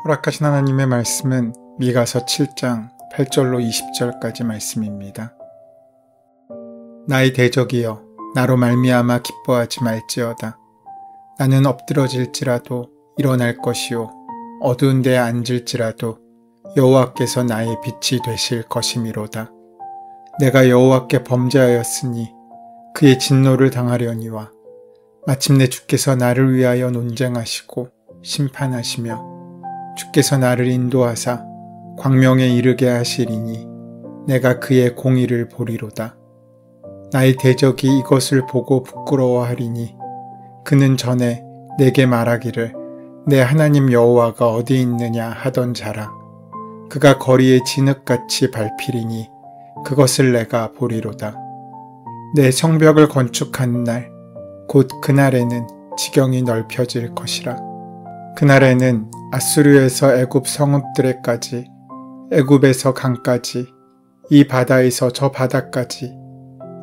허락하신 하나님의 말씀은 미가서 7장 8절로 20절까지 말씀입니다. 나의 대적이여 나로 말미암아 기뻐하지 말지어다. 나는 엎드러질지라도 일어날 것이요 어두운 데에 앉을지라도 여호와께서 나의 빛이 되실 것이미로다. 내가 여호와께 범죄하였으니 그의 진노를 당하려니와 마침내 주께서 나를 위하여 논쟁하시고 심판하시며 주께서 나를 인도하사 광명에 이르게 하시리니 내가 그의 공의를 보리로다. 나의 대적이 이것을 보고 부끄러워하리니 그는 전에 내게 말하기를 내 하나님 여호와가 어디 있느냐 하던 자라. 그가 거리에 진흙같이 밟히리니 그것을 내가 보리로다. 내 성벽을 건축한 날 곧 그날에는 지경이 넓혀질 것이라. 그날에는 아수르에서 애굽 성읍들에까지, 애굽에서 강까지, 이 바다에서 저 바다까지,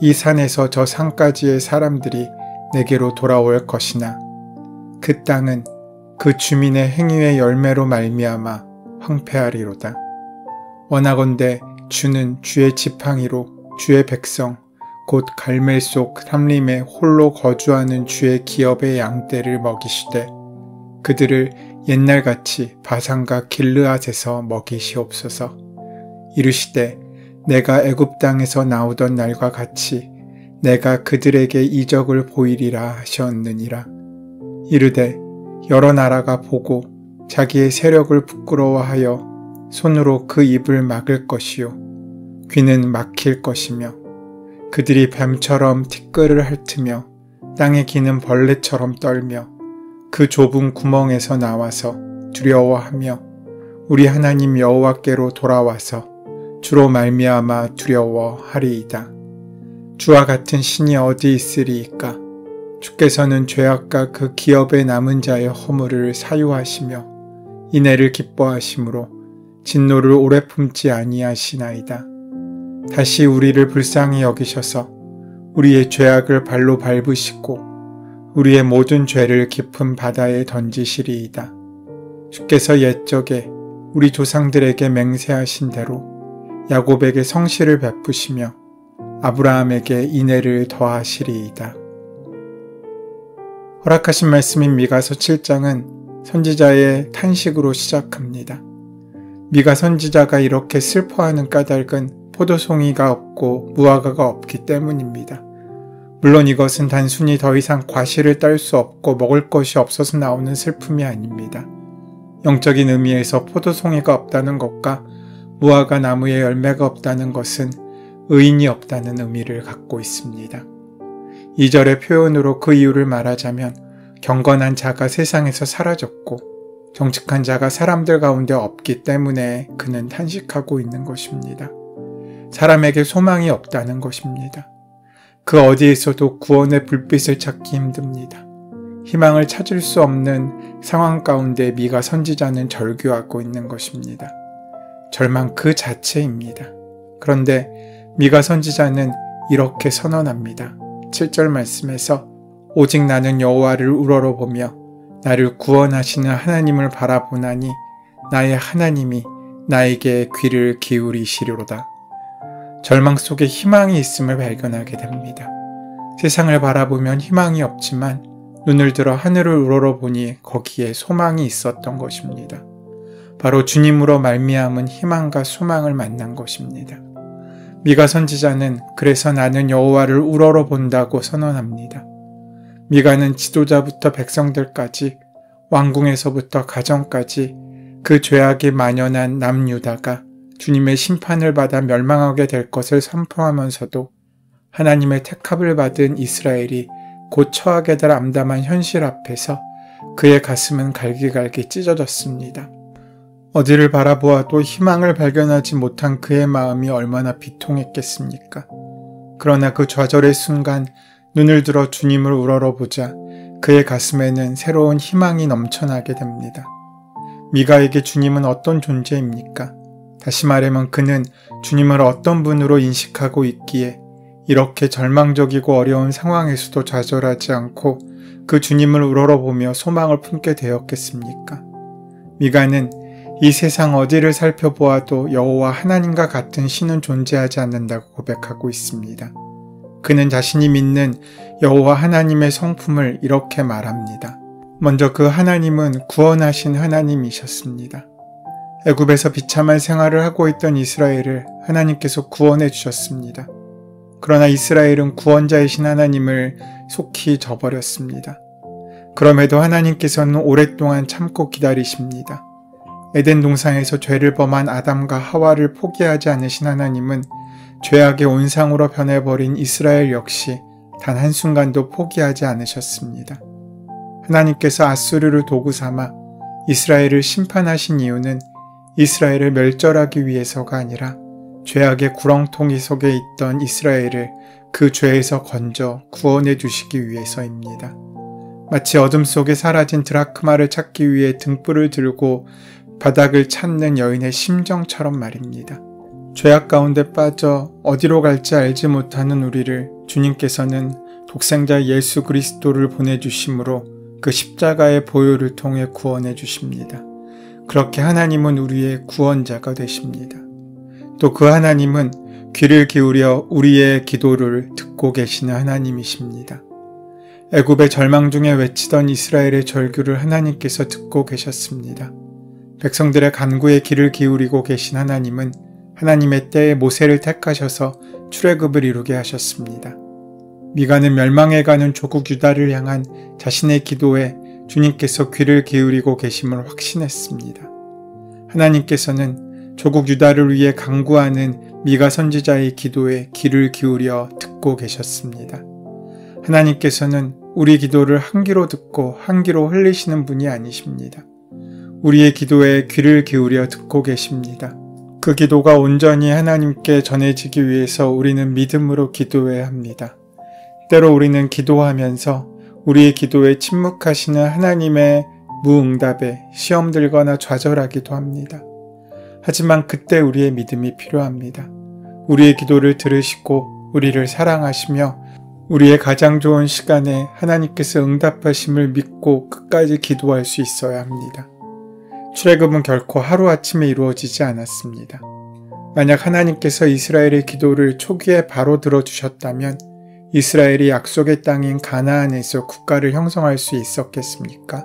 이 산에서 저 산까지의 사람들이 내게로 돌아올 것이나 그 땅은 그 주민의 행위의 열매로 말미암아 황폐하리로다. 원하건대 주는 주의 지팡이로 주의 백성 곧 갈멜 속 삼림에 홀로 거주하는 주의 기업의 양떼를 먹이시되 그들을 옛날같이 바산과 길르앗에서 먹이시옵소서. 이르시되 내가 애굽 땅에서 나오던 날과 같이 내가 그들에게 이적을 보이리라 하셨느니라. 이르되 여러 나라가 보고 자기의 세력을 부끄러워하여 손으로 그 입을 막을 것이요 귀는 막힐 것이며 그들이 뱀처럼 티끌을 핥으며 땅에 기는 벌레처럼 떨며 그 좁은 구멍에서 나와서 두려워하며 우리 하나님 여호와께로 돌아와서 주로 말미암아 두려워하리이다. 주와 같은 신이 어디 있으리이까? 주께서는 죄악과 그 기업에 남은 자의 허물을 사유하시며 인애를 기뻐하심으로 진노를 오래 품지 아니하시나이다. 다시 우리를 불쌍히 여기셔서 우리의 죄악을 발로 밟으시고 우리의 모든 죄를 깊은 바다에 던지시리이다. 주께서 옛적에 우리 조상들에게 맹세하신 대로 야곱에게 성실을 베푸시며 아브라함에게 인애를 더하시리이다. 허락하신 말씀인 미가서 7장은 선지자의 탄식으로 시작합니다. 미가 선지자가 이렇게 슬퍼하는 까닭은 포도송이가 없고 무화과가 없기 때문입니다. 물론 이것은 단순히 더 이상 과실을 딸 수 없고 먹을 것이 없어서 나오는 슬픔이 아닙니다. 영적인 의미에서 포도송이가 없다는 것과 무화과 나무에 열매가 없다는 것은 의인이 없다는 의미를 갖고 있습니다. 2절의 표현으로 그 이유를 말하자면 경건한 자가 세상에서 사라졌고 정직한 자가 사람들 가운데 없기 때문에 그는 탄식하고 있는 것입니다. 사람에게 소망이 없다는 것입니다. 그 어디에서도 구원의 불빛을 찾기 힘듭니다. 희망을 찾을 수 없는 상황 가운데 미가 선지자는 절규하고 있는 것입니다. 절망 그 자체입니다. 그런데 미가 선지자는 이렇게 선언합니다. 7절 말씀에서 오직 나는 여호와를 우러러보며 나를 구원하시는 하나님을 바라보나니 나의 하나님이 나에게 귀를 기울이시리로다. 절망 속에 희망이 있음을 발견하게 됩니다. 세상을 바라보면 희망이 없지만 눈을 들어 하늘을 우러러보니 거기에 소망이 있었던 것입니다. 바로 주님으로 말미암은 희망과 소망을 만난 것입니다. 미가 선지자는 그래서 나는 여호와를 우러러본다고 선언합니다. 미가는 지도자부터 백성들까지 왕궁에서부터 가정까지 그 죄악이 만연한 남유다가 주님의 심판을 받아 멸망하게 될 것을 선포하면서도 하나님의 택합을 받은 이스라엘이 곧 처하게 될 암담한 현실 앞에서 그의 가슴은 갈기갈기 찢어졌습니다. 어디를 바라보아도 희망을 발견하지 못한 그의 마음이 얼마나 비통했겠습니까? 그러나 그 좌절의 순간 눈을 들어 주님을 우러러보자 그의 가슴에는 새로운 희망이 넘쳐나게 됩니다. 미가에게 주님은 어떤 존재입니까? 다시 말하면 그는 주님을 어떤 분으로 인식하고 있기에 이렇게 절망적이고 어려운 상황에서도 좌절하지 않고 그 주님을 우러러보며 소망을 품게 되었겠습니까? 미가는 이 세상 어디를 살펴보아도 여호와 하나님과 같은 신은 존재하지 않는다고 고백하고 있습니다. 그는 자신이 믿는 여호와 하나님의 성품을 이렇게 말합니다. 먼저 그 하나님은 구원하신 하나님이셨습니다. 애굽에서 비참한 생활을 하고 있던 이스라엘을 하나님께서 구원해 주셨습니다. 그러나 이스라엘은 구원자이신 하나님을 속히 저버렸습니다. 그럼에도 하나님께서는 오랫동안 참고 기다리십니다. 에덴 동산에서 죄를 범한 아담과 하와를 포기하지 않으신 하나님은 죄악의 온상으로 변해버린 이스라엘 역시 단 한순간도 포기하지 않으셨습니다. 하나님께서 앗수르를 도구 삼아 이스라엘을 심판하신 이유는 이스라엘을 멸절하기 위해서가 아니라 죄악의 구렁텅이 속에 있던 이스라엘을 그 죄에서 건져 구원해 주시기 위해서입니다. 마치 어둠 속에 사라진 드라크마를 찾기 위해 등불을 들고 바닥을 찾는 여인의 심정처럼 말입니다. 죄악 가운데 빠져 어디로 갈지 알지 못하는 우리를 주님께서는 독생자 예수 그리스도를 보내주심으로 그 십자가의 보혈을 통해 구원해 주십니다. 그렇게 하나님은 우리의 구원자가 되십니다. 또 그 하나님은 귀를 기울여 우리의 기도를 듣고 계시는 하나님이십니다. 애굽의 절망 중에 외치던 이스라엘의 절규를 하나님께서 듣고 계셨습니다. 백성들의 간구에 귀를 기울이고 계신 하나님은 하나님의 때에 모세를 택하셔서 출애굽을 이루게 하셨습니다. 미가는 멸망해가는 조국 유다를 향한 자신의 기도에 주님께서 귀를 기울이고 계심을 확신했습니다. 하나님께서는 조국 유다를 위해 간구하는 미가 선지자의 기도에 귀를 기울여 듣고 계셨습니다. 하나님께서는 우리 기도를 한 귀로 듣고 한 귀로 흘리시는 분이 아니십니다. 우리의 기도에 귀를 기울여 듣고 계십니다. 그 기도가 온전히 하나님께 전해지기 위해서 우리는 믿음으로 기도해야 합니다. 때로 우리는 기도하면서 우리의 기도에 침묵하시는 하나님의 무응답에 시험 들거나 좌절하기도 합니다. 하지만 그때 우리의 믿음이 필요합니다. 우리의 기도를 들으시고 우리를 사랑하시며 우리의 가장 좋은 시간에 하나님께서 응답하심을 믿고 끝까지 기도할 수 있어야 합니다. 출애굽은 결코 하루아침에 이루어지지 않았습니다. 만약 하나님께서 이스라엘의 기도를 초기에 바로 들어주셨다면 이스라엘이 약속의 땅인 가나안에서 국가를 형성할 수 있었겠습니까?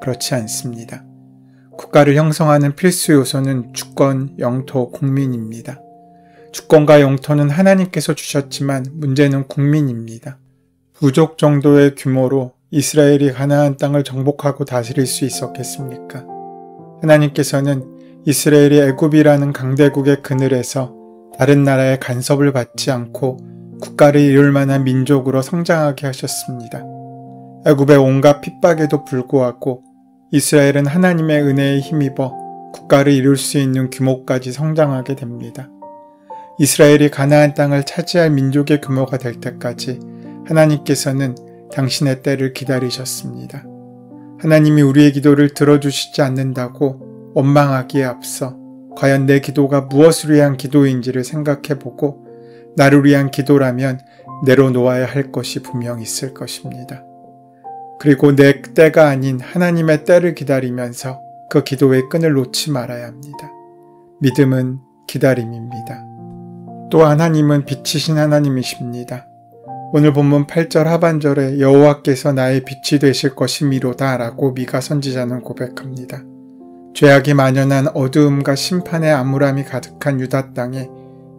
그렇지 않습니다. 국가를 형성하는 필수 요소는 주권, 영토, 국민입니다. 주권과 영토는 하나님께서 주셨지만 문제는 국민입니다. 부족 정도의 규모로 이스라엘이 가나안 땅을 정복하고 다스릴 수 있었겠습니까? 하나님께서는 이스라엘이 애굽이라는 강대국의 그늘에서 다른 나라의 간섭을 받지 않고 국가를 이룰 만한 민족으로 성장하게 하셨습니다. 애굽의 온갖 핍박에도 불구하고 이스라엘은 하나님의 은혜에 힘입어 국가를 이룰 수 있는 규모까지 성장하게 됩니다. 이스라엘이 가나안 땅을 차지할 민족의 규모가 될 때까지 하나님께서는 당신의 때를 기다리셨습니다. 하나님이 우리의 기도를 들어주시지 않는다고 원망하기에 앞서 과연 내 기도가 무엇을 위한 기도인지를 생각해보고 나를 위한 기도라면 내려놓아야 할 것이 분명 있을 것입니다. 그리고 내 때가 아닌 하나님의 때를 기다리면서 그 기도의 끈을 놓지 말아야 합니다. 믿음은 기다림입니다. 또 하나님은 빛이신 하나님이십니다. 오늘 본문 8절 하반절에 여호와께서 나의 빛이 되실 것이미로다 라고 미가 선지자는 고백합니다. 죄악이 만연한 어두움과 심판의 암울함이 가득한 유다 땅에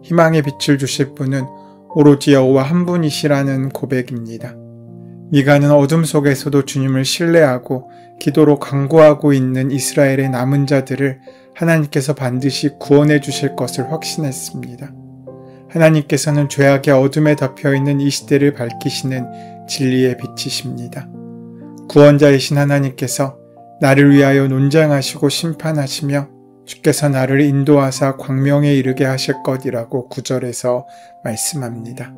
희망의 빛을 주실 분은 오로지 여호와 한 분이시라는 고백입니다. 미가는 어둠 속에서도 주님을 신뢰하고 기도로 간구하고 있는 이스라엘의 남은 자들을 하나님께서 반드시 구원해 주실 것을 확신했습니다. 하나님께서는 죄악의 어둠에 덮여있는 이 시대를 밝히시는 진리의 빛이십니다. 구원자이신 하나님께서 나를 위하여 논쟁하시고 심판하시며 주께서 나를 인도하사 광명에 이르게 하실 것이라고 9절에서 말씀합니다.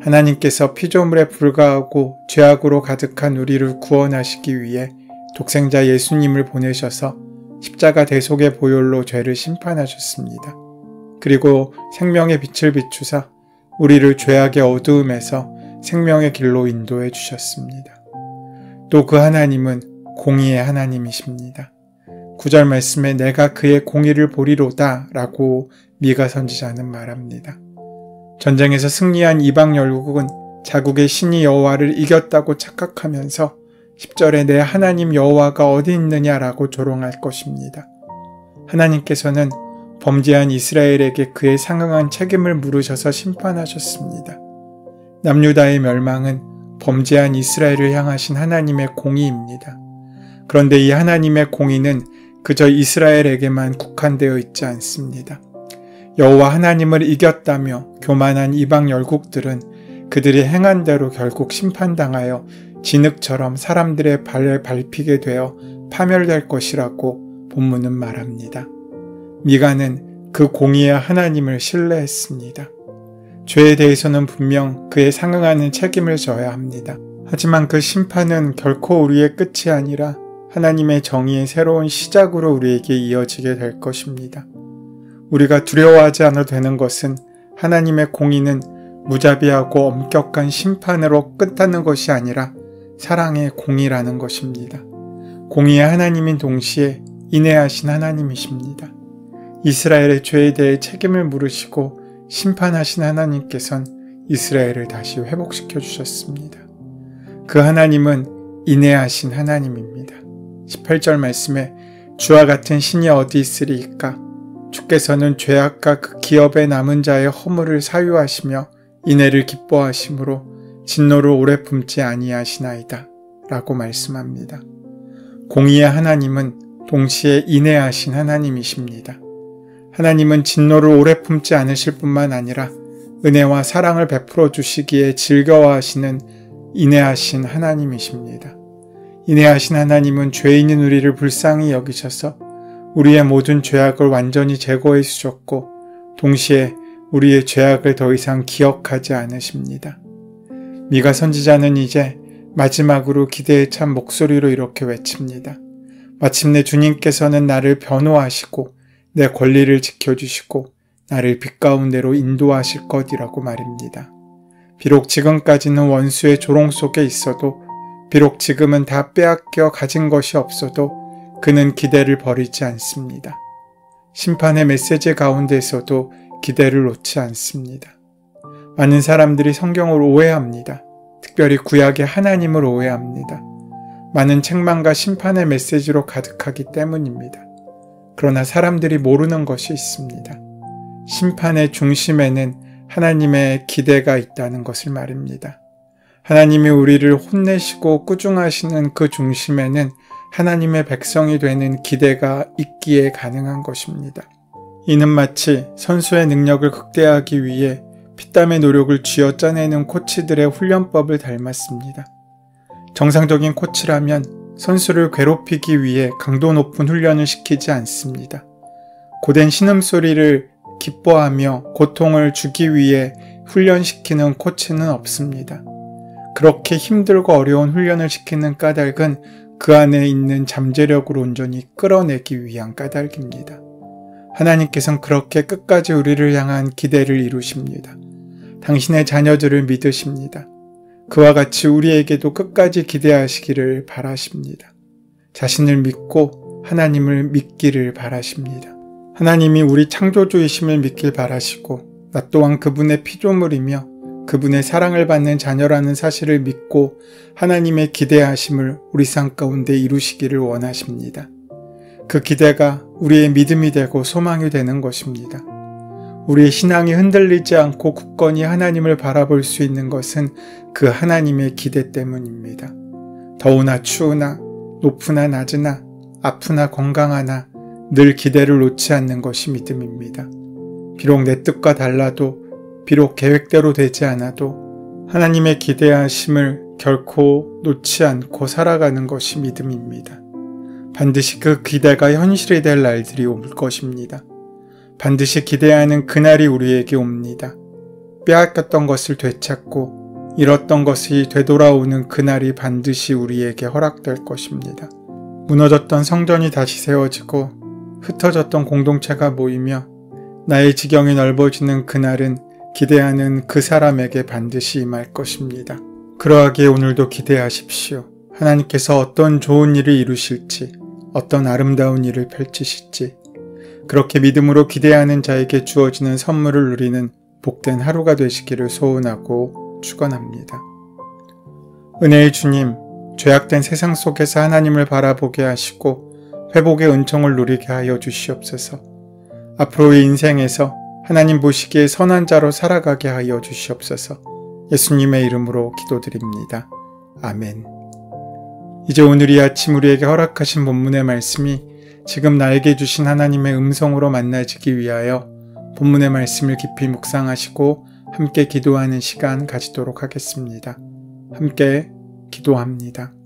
하나님께서 피조물에 불과하고 죄악으로 가득한 우리를 구원하시기 위해 독생자 예수님을 보내셔서 십자가 대속의 보혈로 죄를 심판하셨습니다. 그리고 생명의 빛을 비추사 우리를 죄악의 어두움에서 생명의 길로 인도해 주셨습니다. 또 그 하나님은 공의의 하나님이십니다. 9절 말씀에 내가 그의 공의를 보리로다 라고 미가 선지자는 말합니다. 전쟁에서 승리한 이방 열국은 자국의 신이 여호와를 이겼다고 착각하면서 10절에 내 하나님 여호와가 어디 있느냐라고 조롱할 것입니다. 하나님께서는 범죄한 이스라엘에게 그에 상응한 책임을 물으셔서 심판하셨습니다. 남유다의 멸망은 범죄한 이스라엘을 향하신 하나님의 공의입니다. 그런데 이 하나님의 공의는 그저 이스라엘에게만 국한되어 있지 않습니다. 여호와 하나님을 이겼다며 교만한 이방 열국들은 그들이 행한 대로 결국 심판당하여 진흙처럼 사람들의 발에 밟히게 되어 파멸될 것이라고 본문은 말합니다. 미가는 그 공의의 하나님을 신뢰했습니다. 죄에 대해서는 분명 그에 상응하는 책임을 져야 합니다. 하지만 그 심판은 결코 우리의 끝이 아니라 하나님의 정의의 새로운 시작으로 우리에게 이어지게 될 것입니다. 우리가 두려워하지 않아도 되는 것은 하나님의 공의는 무자비하고 엄격한 심판으로 끝나는 것이 아니라 사랑의 공의라는 것입니다. 공의의 하나님인 동시에 인애하신 하나님이십니다. 이스라엘의 죄에 대해 책임을 물으시고 심판하신 하나님께서는 이스라엘을 다시 회복시켜 주셨습니다. 그 하나님은 인애하신 하나님입니다. 18절 말씀에 주와 같은 신이 어디 있으리이까? 주께서는 죄악과 그 기업에 남은 자의 허물을 사유하시며 인애를 기뻐하심으로 진노를 오래 품지 아니하시나이다 라고 말씀합니다. 공의의 하나님은 동시에 인애하신 하나님이십니다. 하나님은 진노를 오래 품지 않으실 뿐만 아니라 은혜와 사랑을 베풀어 주시기에 즐거워하시는 인애하신 하나님이십니다. 인애하신 하나님은 죄인인 우리를 불쌍히 여기셔서 우리의 모든 죄악을 완전히 제거해 주셨고 동시에 우리의 죄악을 더 이상 기억하지 않으십니다. 미가 선지자는 이제 마지막으로 기대에 찬 목소리로 이렇게 외칩니다. 마침내 주님께서는 나를 변호하시고 내 권리를 지켜주시고 나를 빛 가운데로 인도하실 것이라고 말입니다. 비록 지금까지는 원수의 조롱 속에 있어도 비록 지금은 다 빼앗겨 가진 것이 없어도 그는 기대를 버리지 않습니다. 심판의 메시지 가운데서도 기대를 놓지 않습니다. 많은 사람들이 성경을 오해합니다. 특별히 구약의 하나님을 오해합니다. 많은 책망과 심판의 메시지로 가득하기 때문입니다. 그러나 사람들이 모르는 것이 있습니다. 심판의 중심에는 하나님의 기대가 있다는 것을 말입니다. 하나님이 우리를 혼내시고 꾸중하시는 그 중심에는 하나님의 백성이 되는 기대가 있기에 가능한 것입니다. 이는 마치 선수의 능력을 극대화하기 위해 피땀의 노력을 쥐어짜내는 코치들의 훈련법을 닮았습니다. 정상적인 코치라면 선수를 괴롭히기 위해 강도 높은 훈련을 시키지 않습니다. 고된 신음소리를 기뻐하며 고통을 주기 위해 훈련시키는 코치는 없습니다. 그렇게 힘들고 어려운 훈련을 시키는 까닭은 그 안에 있는 잠재력을 온전히 끌어내기 위한 까닭입니다. 하나님께서는 그렇게 끝까지 우리를 향한 기대를 이루십니다. 당신의 자녀들을 믿으십니다. 그와 같이 우리에게도 끝까지 기대하시기를 바라십니다. 자신을 믿고 하나님을 믿기를 바라십니다. 하나님이 우리 창조주이심을 믿길 바라시고 나 또한 그분의 피조물이며 그분의 사랑을 받는 자녀라는 사실을 믿고 하나님의 기대하심을 우리 삶 가운데 이루시기를 원하십니다. 그 기대가 우리의 믿음이 되고 소망이 되는 것입니다. 우리의 신앙이 흔들리지 않고 굳건히 하나님을 바라볼 수 있는 것은 그 하나님의 기대 때문입니다. 더우나 추우나 높으나 낮으나 아프나 건강하나 늘 기대를 놓지 않는 것이 믿음입니다. 비록 내 뜻과 달라도 비록 계획대로 되지 않아도 하나님의 기대하심을 결코 놓지 않고 살아가는 것이 믿음입니다. 반드시 그 기대가 현실이 될 날들이 올 것입니다. 반드시 기대하는 그날이 우리에게 옵니다. 빼앗겼던 것을 되찾고 잃었던 것이 되돌아오는 그날이 반드시 우리에게 허락될 것입니다. 무너졌던 성전이 다시 세워지고 흩어졌던 공동체가 모이며 나의 지경이 넓어지는 그날은 기대하는 그 사람에게 반드시 임할 것입니다. 그러하기에 오늘도 기대하십시오. 하나님께서 어떤 좋은 일을 이루실지, 어떤 아름다운 일을 펼치실지, 그렇게 믿음으로 기대하는 자에게 주어지는 선물을 누리는 복된 하루가 되시기를 소원하고 축원합니다. 은혜의 주님, 죄악된 세상 속에서 하나님을 바라보게 하시고 회복의 은총을 누리게 하여 주시옵소서. 앞으로의 인생에서 하나님 보시기에 선한 자로 살아가게 하여 주시옵소서. 예수님의 이름으로 기도드립니다. 아멘. 이제 오늘 이 아침 우리에게 허락하신 본문의 말씀이 지금 나에게 주신 하나님의 음성으로 만나지기 위하여 본문의 말씀을 깊이 묵상하시고 함께 기도하는 시간 가지도록 하겠습니다. 함께 기도합니다.